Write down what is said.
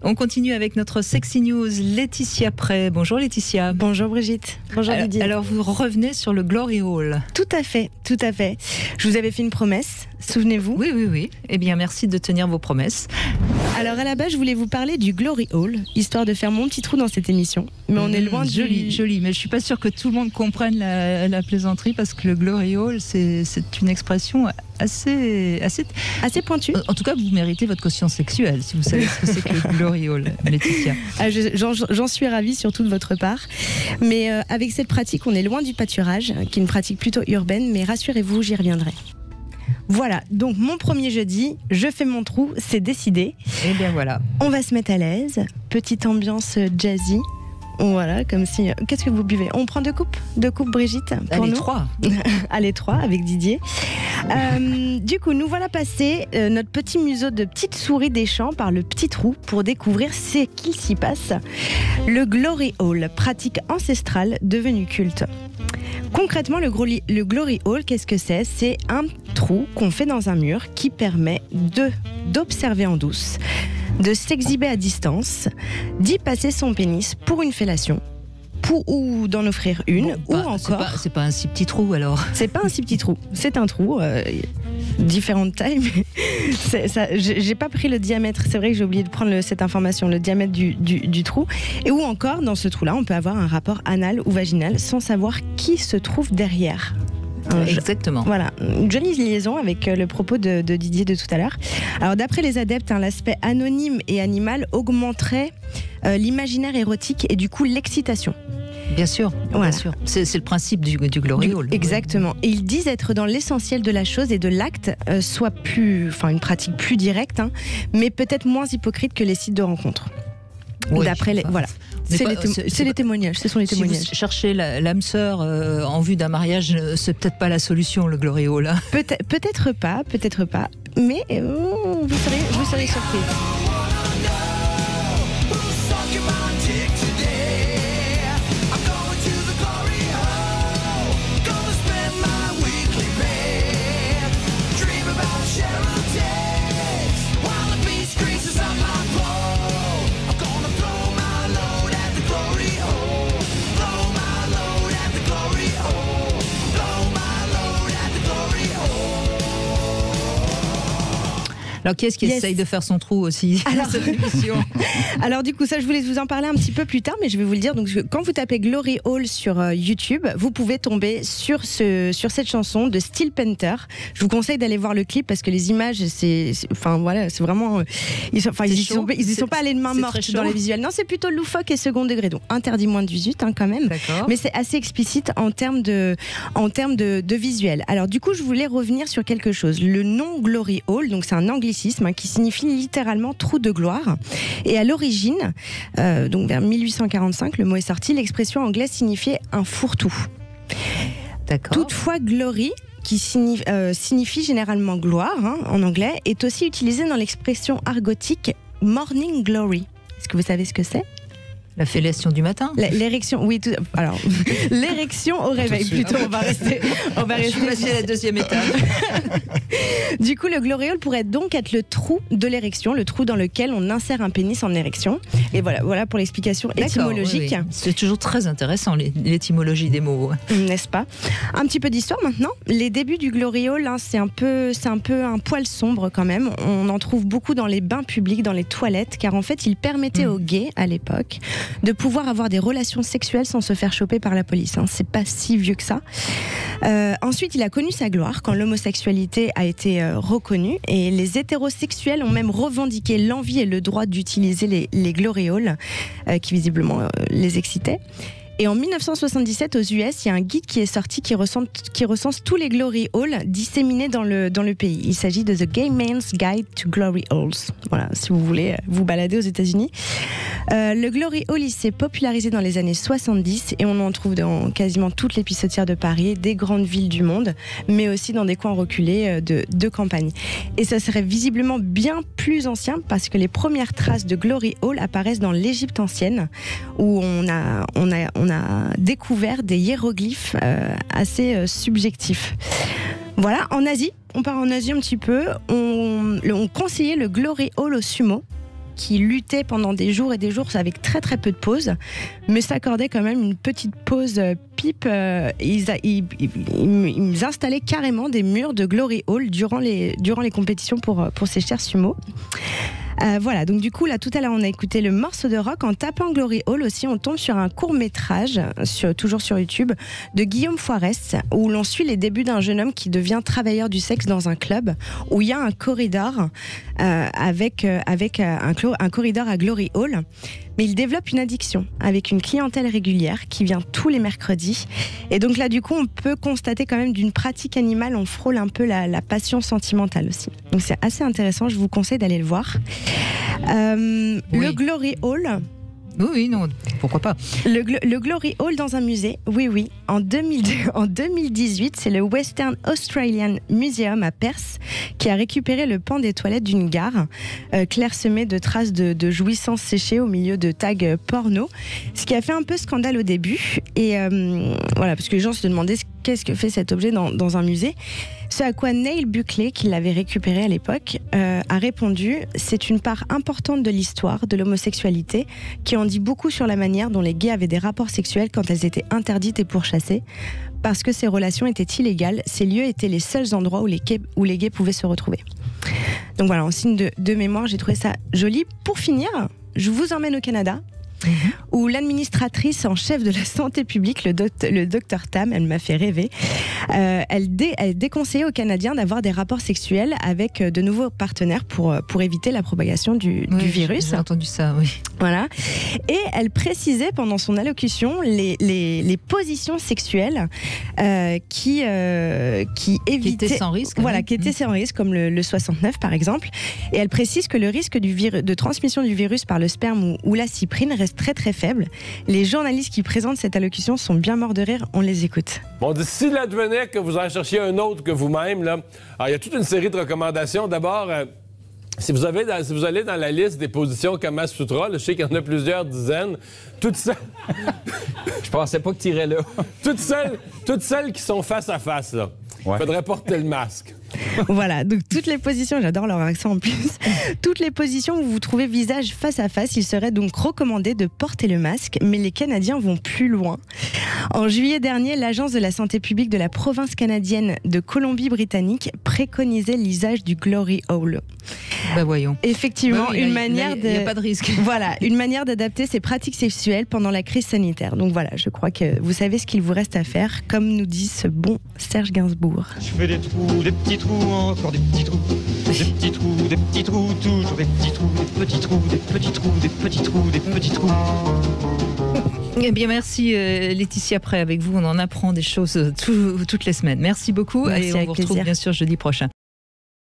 On continue avec notre Sexy News, Laetitia Prey. Bonjour Laetitia. Bonjour Brigitte. Bonjour Didier. Alors vous revenez sur le Glory Hall. Tout à fait. Je vous avais fait une promesse, souvenez-vous ? Oui. Eh bien merci de tenir vos promesses. Alors à la base, je voulais vous parler du Glory Hall, histoire de faire mon petit trou dans cette émission. Mais on est loin de... Joli. Mais je suis pas sûre que tout le monde comprenne la plaisanterie, parce que le Glory Hall, c'est une expression assez pointue. En tout cas, vous méritez votre quotient sexuel, si vous savez ce que c'est que le Glory Hall, Laetitia. J'en suis ravie, surtout de votre part. Mais avec cette pratique, on est loin du pâturage, qui est une pratique plutôt urbaine, mais rassurez-vous, j'y reviendrai. Voilà, donc mon premier jeudi, je fais mon trou, c'est décidé. Et bien voilà. On va se mettre à l'aise, petite ambiance jazzy. Voilà, comme si... Qu'est-ce que vous buvez ? On prend deux coupes Brigitte, pour nous ? 3. Allez, 3 avec Didier. Du coup, nous voilà passés notre petit museau de petite souris des champs par le petit trou pour découvrir ce qu'il s'y passe. Le Glory Hall, pratique ancestrale devenue culte. Concrètement, le Glory Hall, qu'est-ce que c'est ? C'est un trou qu'on fait dans un mur qui permet d'observer en douce, de s'exhiber à distance, d'y passer son pénis pour une fellation, ou d'en offrir une, ou encore... C'est pas un si petit trou alors. C'est pas un si petit trou, c'est un trou, différentes tailles, mais j'ai pas pris le diamètre, c'est vrai que j'ai oublié de prendre cette information, le diamètre du trou, et ou encore, dans ce trou-là, on peut avoir un rapport anal ou vaginal sans savoir qui se trouve derrière. Exactement. Voilà, une jolie liaison avec le propos de Didier de tout à l'heure. Alors d'après les adeptes, l'aspect anonyme et animal augmenterait l'imaginaire érotique et du coup l'excitation. Bien sûr, voilà. Bien sûr. C'est le principe du Glory Hall. Exactement. Et ils disent être dans l'essentiel de la chose et de l'acte, soit une pratique plus directe, mais peut-être moins hypocrite que les sites de rencontres. Oui, d'après voilà. C'est les témoignages, ce sont les témoignages. Si vous cherchez l'âme sœur en vue d'un mariage, c'est peut-être pas la solution, le Glory Hall. Hein. Peut-être pas, mais vous serez surpris. Alors, qui est-ce qui essaye de faire son trou aussi dans cette émission ? Alors, du coup, ça, je voulais vous en parler un petit peu plus tard, mais je vais vous le dire. Donc, quand vous tapez Glory Hall sur YouTube, vous pouvez tomber sur cette chanson de Steel Panther. Je vous conseille d'aller voir le clip parce que les images, c'est vraiment. Ils y sont pas allés de main morte dans les visuels. Non, c'est plutôt loufoque et second degré. Donc, interdit moins de 18 quand même. D'accord. Mais c'est assez explicite en termes de visuel. Alors, du coup, je voulais revenir sur quelque chose. Le nom Glory Hall, donc c'est un anglicisme qui signifie littéralement trou de gloire. Et à l'origine, donc vers 1845, le mot est sorti, l'expression anglaise signifiait un fourre-tout. D'accord. Toutefois, glory, qui signifie généralement gloire en anglais, est aussi utilisé dans l'expression argotique morning glory. Est-ce que vous savez ce que c'est ? La fellation du matin. L'érection, oui. Alors, l'érection au réveil, plutôt. On va rester. Je suis passée à la deuxième étape. Du coup, le Glory Hall pourrait donc être le trou de l'érection, le trou dans lequel on insère un pénis en érection. Et voilà pour l'explication étymologique. Oui. C'est toujours très intéressant, l'étymologie des mots. N'est-ce pas ? Un petit peu d'histoire maintenant. Les débuts du Glory Hall, c'est un peu un poil sombre quand même. On en trouve beaucoup dans les bains publics, dans les toilettes, car en fait, il permettait aux gays, à l'époque, de pouvoir avoir des relations sexuelles sans se faire choper par la police. C'est pas si vieux que ça. Ensuite, il a connu sa gloire quand l'homosexualité a été reconnue et les hétérosexuels ont même revendiqué l'envie et le droit d'utiliser les Glory Halls qui visiblement les excitaient. Et en 1977, aux US, il y a un guide qui est sorti qui recense tous les Glory Halls disséminés dans le pays. Il s'agit de The Gay Man's Guide to Glory Halls. Voilà, si vous voulez vous balader aux États-Unis. Le Glory Hall, il s'est popularisé dans les années 70 et on en trouve dans quasiment toutes les pissotières de Paris, des grandes villes du monde, mais aussi dans des coins reculés de campagne. Et ça serait visiblement bien plus ancien parce que les premières traces de Glory Hall apparaissent dans l'Égypte ancienne, où on a découvert des hiéroglyphes assez subjectifs. Voilà, en Asie, on part en Asie un petit peu, on conseillait le Glory Hall au sumo. qui luttaient pendant des jours et des jours avec très très peu de pauses, mais s'accordaient quand même une petite pause pipe. Ils installaient carrément des murs de Glory Hall durant les compétitions pour ces chers sumo. Voilà, donc du coup là tout à l'heure on a écouté le morceau de rock. En tapant Glory Hall aussi on tombe sur un court-métrage, toujours sur YouTube, de Guillaume Foirest, où l'on suit les débuts d'un jeune homme qui devient travailleur du sexe dans un club où il y a un corridor avec un corridor à Glory Hall. Mais il développe une addiction avec une clientèle régulière qui vient tous les mercredis. Et donc là, du coup, on peut constater quand même d'une pratique animale, on frôle un peu la passion sentimentale aussi. Donc c'est assez intéressant, je vous conseille d'aller le voir. Oui. Le Glory Hall... Oui, non, pourquoi pas. Le Glory Hall dans un musée, oui. En 2018, c'est le Western Australian Museum à Perth qui a récupéré le pan des toilettes d'une gare, clairsemé de traces de jouissances séchées au milieu de tags porno. Ce qui a fait un peu scandale au début. Et voilà, parce que les gens se demandaient qu'est-ce que fait cet objet dans un musée. Ce à quoi Neil Buckley, qui l'avait récupéré à l'époque, a répondu « C'est une part importante de l'histoire de l'homosexualité qui en dit beaucoup sur la manière dont les gays avaient des rapports sexuels quand elles étaient interdites et pourchassées. Parce que ces relations étaient illégales, ces lieux étaient les seuls endroits où les gays pouvaient se retrouver. » Donc voilà, en signe de mémoire, j'ai trouvé ça joli. Pour finir, je vous emmène au Canada. Où l'administratrice en chef de la santé publique, le docteur Tam, elle m'a fait rêver, elle déconseillait aux Canadiens d'avoir des rapports sexuels avec de nouveaux partenaires pour éviter la propagation du virus. J'ai entendu ça, oui. Voilà. Et elle précisait pendant son allocution les positions sexuelles qui évitaient... étaient sans risque. Voilà, qui étaient sans risque, comme le 69 par exemple. Et elle précise que le risque de transmission du virus par le sperme ou la cyprine reste très très faible. Les journalistes qui présentent cette allocution sont bien morts de rire, on les écoute. Bon, si l'advenait que vous en cherchiez un autre que vous-même, là, alors, il y a toute une série de recommandations. D'abord, si vous allez dans la liste des positions Kama Sutra, là, je sais qu'il y en a plusieurs dizaines, toutes celles... Je pensais pas que tu irais là. toutes celles qui sont face à face, là. Ouais. Faudrait porter le masque. Voilà, donc toutes les positions, j'adore leur accent en plus, toutes les positions où vous vous trouvez visage face à face, il serait donc recommandé de porter le masque, mais les Canadiens vont plus loin. En juillet dernier, l'Agence de la santé publique de la province canadienne de Colombie-Britannique préconisait l'usage du Glory Hole. Bah voyons. Effectivement, il n'y a pas de risque. Voilà, une manière d'adapter ses pratiques sexuelles pendant la crise sanitaire. Donc voilà, je crois que vous savez ce qu'il vous reste à faire, comme nous dit ce bon Serge Gainsbourg. Je fais des petits trous, encore des petits trous, des petits trous, toujours des petits trous, des petits trous, des petits trous, des petits trous, des petits trous. Eh bien, merci Laetitia. Après, avec vous, on en apprend des choses toutes les semaines. Merci beaucoup. Merci, et on vous retrouve bien sûr jeudi prochain.